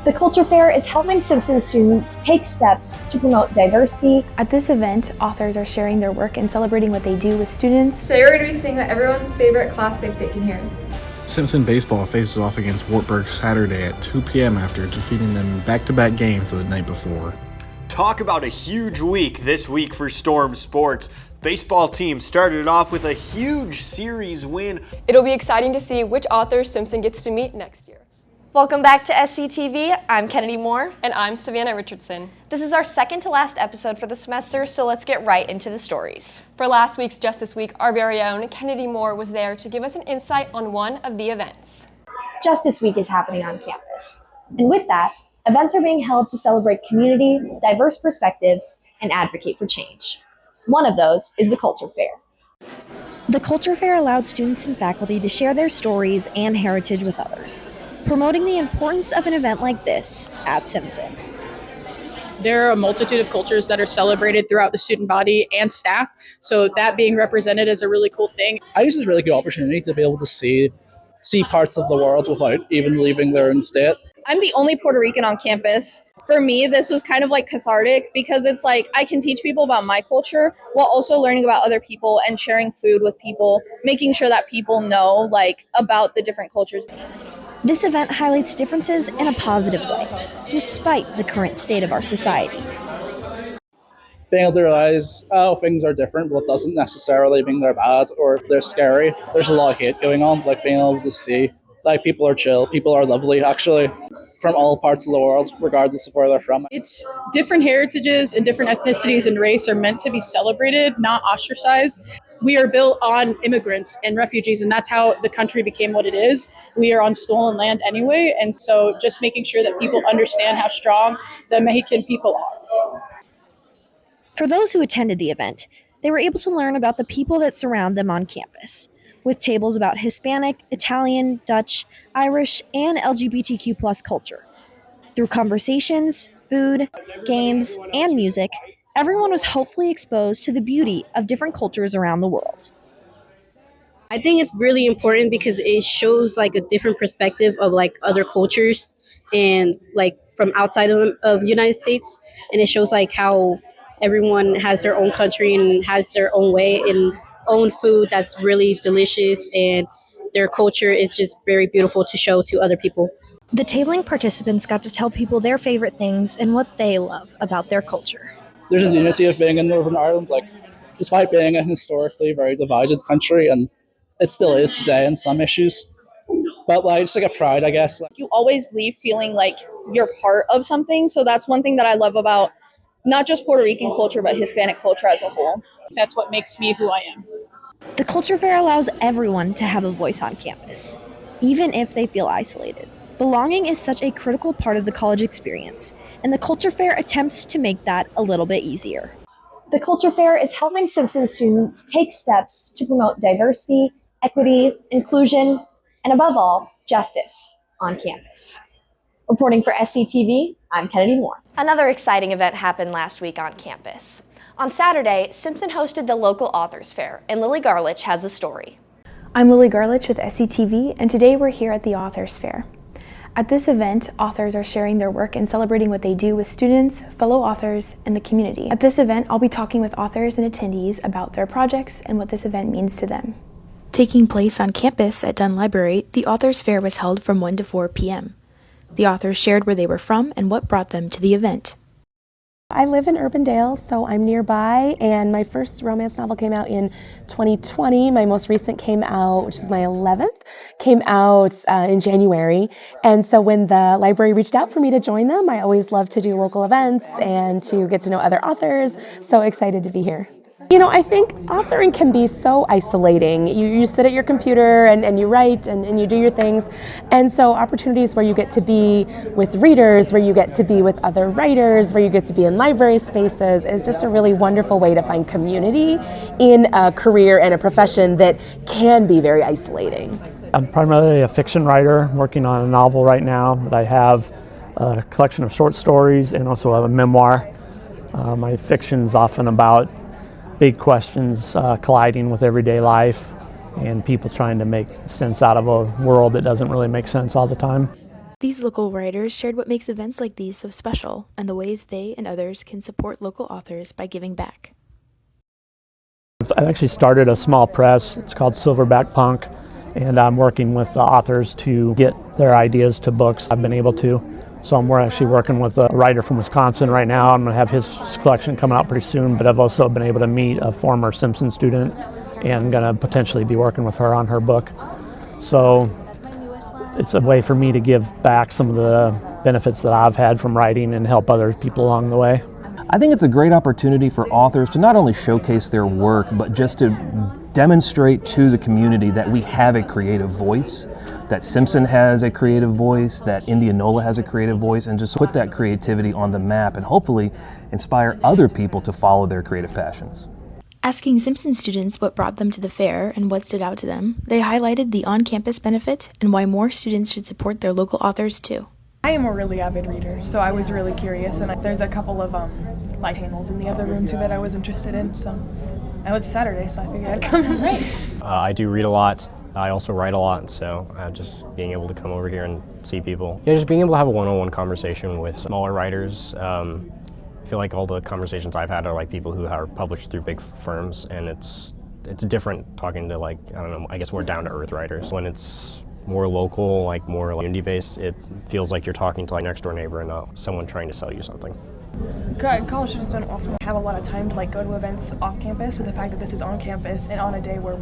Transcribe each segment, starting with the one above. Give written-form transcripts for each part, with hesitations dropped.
The Culture Fair is helping Simpson students take steps to promote diversity. At this event, authors are sharing their work and celebrating what they do with students. Today we're going to be seeing what everyone's favorite class they've taken here is. Simpson baseball faces off against Wartburg Saturday at 2 p.m. after defeating them back-to-back games the night before. Talk about a huge week this week for Storm Sports. Baseball team started off with a huge series win. It'll be exciting to see which authors Simpson gets to meet next year. Welcome back to SCTV. I'm Kenna Rollinger. And I'm Savannah Richardson. This is our second to last episode for the semester, so let's get right into the stories. For last week's Justice Week, our very own Kennedy Moore was there to give us an insight on one of the events. Justice Week is happening on campus. And with that, events are being held to celebrate community, diverse perspectives, and advocate for change. One of those is the Culture Fair. The Culture Fair allowed students and faculty to share their stories and heritage with others, promoting the importance of an event like this at Simpson. There are a multitude of cultures that are celebrated throughout the student body and staff, so that being represented is a really cool thing. I use this really good opportunity to be able to see parts of the world without even leaving their own state. I'm the only Puerto Rican on campus. For me, this was kind of like cathartic because it's like I can teach people about my culture while also learning about other people and sharing food with people, making sure that people know about the different cultures. This event highlights differences in a positive way, despite the current state of our society. Being able to realize, things are different, but it doesn't necessarily mean they're bad or they're scary. There's a lot of hate going on, being able to see, people are chill, people are lovely, actually, from all parts of the world, regardless of where they're from. It's different heritages and different ethnicities and race are meant to be celebrated, not ostracized. We are built on immigrants and refugees, and that's how the country became what it is. We are on stolen land anyway, and so just making sure that people understand how strong the Mexican people are. For those who attended the event, they were able to learn about the people that surround them on campus, with tables about Hispanic, Italian, Dutch, Irish, and LGBTQ+ culture. Through conversations, food, games, and music, everyone was hopefully exposed to the beauty of different cultures around the world. I think it's really important because it shows a different perspective of other cultures and from outside of the United States, and it shows how everyone has their own country and has their own way and own food that's really delicious, and their culture is just very beautiful to show to other people. The tabling participants got to tell people their favorite things and what they love about their culture. There's a unity of being in Northern Ireland, despite being a historically very divided country, and it still is today in some issues. But just a pride, I guess. You always leave feeling like you're part of something, so that's one thing that I love about not just Puerto Rican culture, but Hispanic culture as a whole. That's what makes me who I am. The Culture Fair allows everyone to have a voice on campus, even if they feel isolated. Belonging is such a critical part of the college experience, and the Culture Fair attempts to make that a little bit easier. The Culture Fair is helping Simpson students take steps to promote diversity, equity, inclusion, and above all, justice on campus. Reporting for SCTV, I'm Kenna Rollinger. Another exciting event happened last week on campus. On Saturday, Simpson hosted the local authors fair, and Garlich has the story. I'm Garlich with SCTV, and today we're here at the authors fair. At this event, authors are sharing their work and celebrating what they do with students, fellow authors, and the community. At this event, I'll be talking with authors and attendees about their projects and what this event means to them. Taking place on campus at Dunn Library, the authors fair was held from 1 to 4 p.m. The authors shared where they were from and what brought them to the event. I live in Urbandale, so I'm nearby, and my first romance novel came out in 2020. My most recent came out, which is my 11th, came out in January. And so when the library reached out for me to join them, I always love to do local events and to get to know other authors. So excited to be here. I think authoring can be so isolating. You sit at your computer and you write and you do your things. And so opportunities where you get to be with readers, where you get to be with other writers, where you get to be in library spaces is just a really wonderful way to find community in a career and a profession that can be very isolating. I'm primarily a fiction writer working on a novel right now, but I have a collection of short stories and also a memoir. My fiction's often about big questions colliding with everyday life and people trying to make sense out of a world that doesn't really make sense all the time. These local writers shared what makes events like these so special and the ways they and others can support local authors by giving back. I actually started a small press. It's called Silverback Punk, and I'm working with the authors to get their ideas to books. I've been able to. So we're actually working with a writer from Wisconsin right now. I'm going to have his collection coming out pretty soon, but I've also been able to meet a former Simpson student and going to potentially be working with her on her book. So it's a way for me to give back some of the benefits that I've had from writing and help other people along the way. I think it's a great opportunity for authors to not only showcase their work, but just to demonstrate to the community that we have a creative voice, that Simpson has a creative voice, that Indianola has a creative voice, and just put that creativity on the map and hopefully inspire other people to follow their creative passions. Asking Simpson students what brought them to the fair and what stood out to them, they highlighted the on-campus benefit and why more students should support their local authors too. I am a really avid reader, so I was really curious, and there's a couple of light panels in the other room too that I was interested in. So, and it's Saturday, so I figured I'd come in. Right. I do read a lot. I also write a lot, so just being able to come over here and see people. Yeah, just being able to have a one-on-one conversation with smaller writers. I feel like all the conversations I've had are like people who are published through big firms, and it's different talking to I guess more down-to-earth writers. When it's more local, more indie-based, it feels like you're talking to next door neighbor and not someone trying to sell you something. College students don't often have a lot of time to go to events off campus, so the fact that this is on campus and on a day where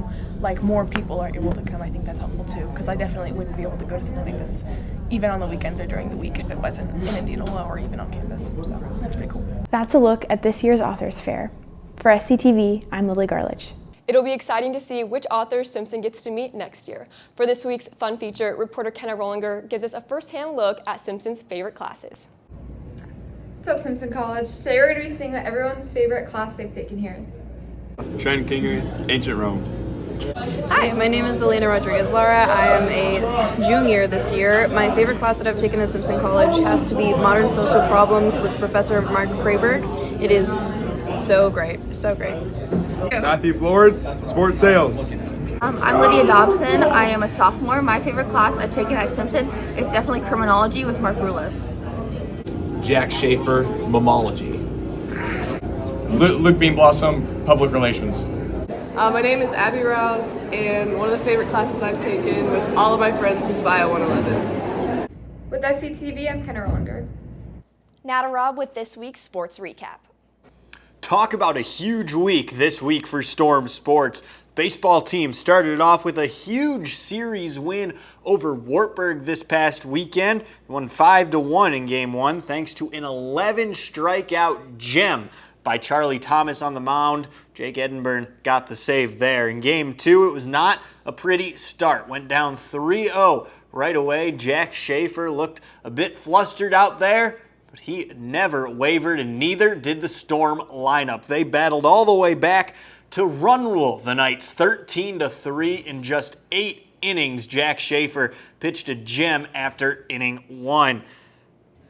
more people are able to come, I think that's helpful too, because I definitely wouldn't be able to go to something like this even on the weekends or during the week if it wasn't in Indianola or even on campus, so that's pretty cool. That's a look at this year's Authors Fair. For SCTV, I'm Lily Garlich. It'll be exciting to see which authors Simpson gets to meet next year. For this week's fun feature, reporter Kenna Rollinger gives us a first-hand look at Simpson's favorite classes. What's up, Simpson College? Today we're going to be seeing what everyone's favorite class they've taken here is. Trend Kingery, Ancient Rome. Hi, my name is Elena Rodriguez-Lara. I am a junior this year. My favorite class that I've taken at Simpson College has to be Modern Social Problems with Professor Mark Freyberg. It is so great, so great. Matthew Florence, Sports Sales. I'm Lydia Dobson. I am a sophomore. My favorite class I've taken at Simpson is definitely Criminology with Mark Brouillet. Jack Schaefer, Mammology. Luke Beanblossom, Public Relations. My name is Abby Rouse, and one of the favorite classes I've taken with all of my friends was Bio 111. With SCTV, I'm Kenna Rollinger. Now to Rob with this week's sports recap. Talk about a huge week this week for Storm Sports. Baseball team started off with a huge series win over Wartburg this past weekend. They won 5-1 in Game 1 thanks to an 11 strikeout gem by Charlie Thomas on the mound. Jake Edinburgh got the save there. In Game 2, it was not a pretty start. Went down 3-0 right away. Jack Schaefer looked a bit flustered out there, but he never wavered, and neither did the Storm lineup. They battled all the way back to run rule the Knights 13-3 in just 8 innings. Jack Schaefer pitched a gem after inning 1.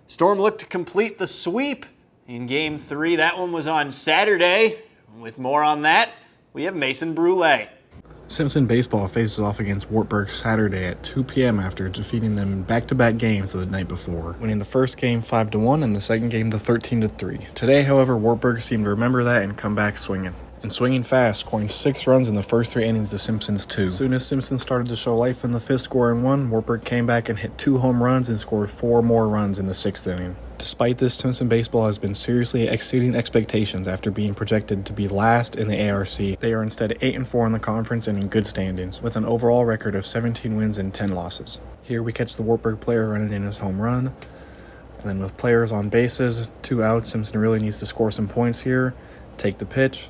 Storm looked to complete the sweep in Game 3. That one was on Saturday. With more on that, we have Mason Brouillet. Simpson baseball faces off against Wartburg Saturday at 2 p.m. after defeating them in back-to-back games the night before, winning the first game 5-1 and the second game 13-3. Today, however, Wartburg seemed to remember that and come back swinging. And swinging fast, scoring 6 runs in the first 3 innings to Simpson's 2. As soon as Simpson started to show life in the 5th scoring 1, Wartburg came back and hit 2 home runs and scored 4 more runs in the 6th inning. Despite this, Simpson baseball has been seriously exceeding expectations after being projected to be last in the ARC. They are instead 8-4 in the conference and in good standings, with an overall record of 17 wins and 10 losses. Here we catch the Wartburg player running in his home run, and then with players on bases, 2 outs, Simpson really needs to score some points here, take the pitch.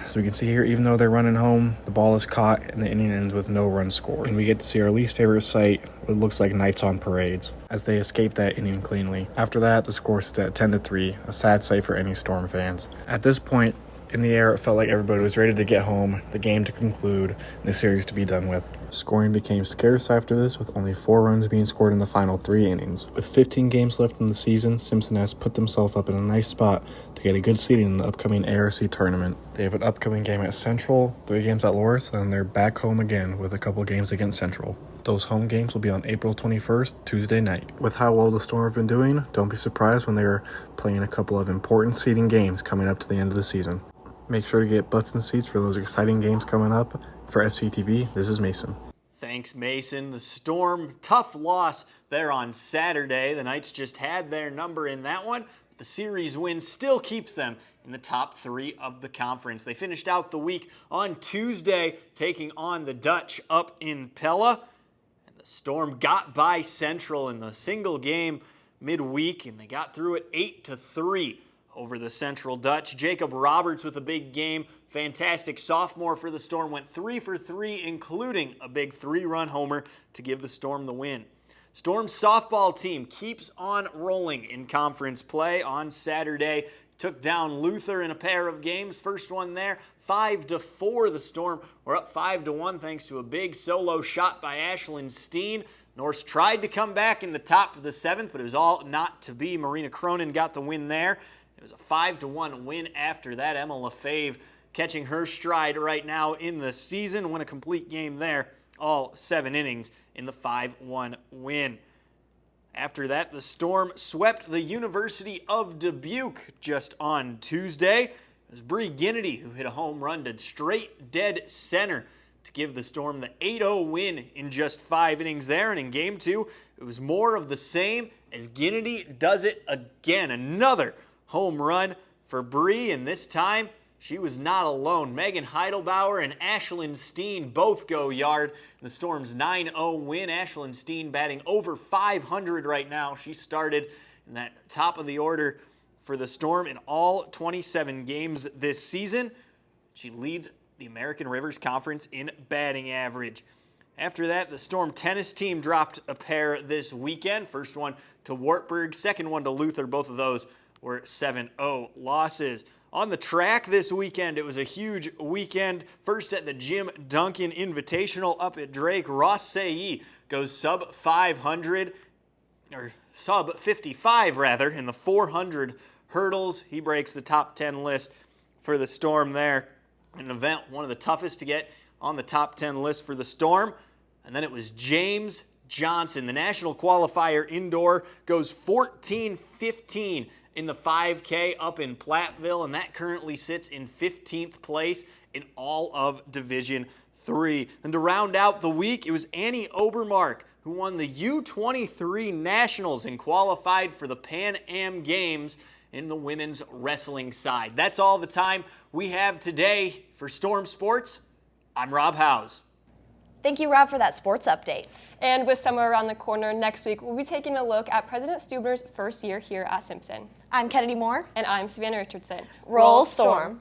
So we can see here, even though they're running home, the ball is caught and the inning ends with no runs scored. And we get to see our least favorite sight, what looks like Knights on parades, as they escape that inning cleanly. After that, the score sits at 10-3, a sad sight for any Storm fans. At this point in the air, it felt like everybody was ready to get home, the game to conclude, and the series to be done with. Scoring became scarce after this, with only 4 runs being scored in the final 3 innings. With 15 games left in the season, Simpson has put themselves up in a nice spot to get a good seeding in the upcoming ARC tournament. They have an upcoming game at Central, 3 games at Loris, and they're back home again with a couple games against Central. Those home games will be on April 21st, Tuesday night. With how well the Storm have been doing, don't be surprised when they're playing a couple of important seeding games coming up to the end of the season. Make sure to get butts and seats for those exciting games coming up. For SCTV, this is Mason. Thanks, Mason. The Storm, tough loss there on Saturday. The Knights just had their number in that one. The series win still keeps them in the top 3 of the conference. They finished out the week on Tuesday, taking on the Dutch up in Pella. And the Storm got by Central in the single game midweek, and they got through it 8-3 over the Central Dutch. Jacob Roberts with a big game. Fantastic sophomore for the Storm. Went 3 for 3, including a big 3-run homer to give the Storm the win. Storm's softball team keeps on rolling in conference play. On Saturday, took down Luther in a pair of games. First one there, 5-4. The Storm were up 5-1 thanks to a big solo shot by Ashlyn Steen. Norse tried to come back in the top of the 7th, but it was all not to be. Marina Cronin got the win there. It was a 5-1 win after that. Emma LaFave catching her stride right now in the season. Won a complete game there, all 7 innings in the 5-1 win. After that, the Storm swept the University of Dubuque just on Tuesday. It was Bree Ginnity who hit a home run to straight dead center to give the Storm the 8-0 win in just 5 innings there. And in Game 2, it was more of the same as Ginnity does it again. Another home run for Bree, and this time she was not alone. Megan Heidelbauer and Ashlyn Steen both go yard. The Storm's 9-0 win. Ashlyn Steen batting over 500 right now. She started in that top of the order for the Storm in all 27 games this season. She leads the American Rivers Conference in batting average. After that, the Storm tennis team dropped a pair this weekend. First one to Wartburg, second one to Luther. Both of those were 7-0 losses. On the track this weekend, it was a huge weekend. First at the Jim Duncan Invitational up at Drake, Ross Sayi goes sub 500, or sub 55 rather, in the 400 hurdles. He breaks the top 10 list for the Storm there. An event, one of the toughest to get on the top 10 list for the Storm. And then it was James Johnson, the national qualifier indoor, goes 14-15 in the 5K up in Platteville, and that currently sits in 15th place in all of Division III. And to round out the week, it was Annie Obermark who won the U23 Nationals and qualified for the Pan Am Games in the women's wrestling side. That's all the time we have today for Storm Sports. I'm Rob Howes. Thank you, Rob, for that sports update. And with summer around the corner, next week we'll be taking a look at President Stuebner's first year here at Simpson. I'm Kennedy Moore. And I'm Savannah Richardson. Roll Storm.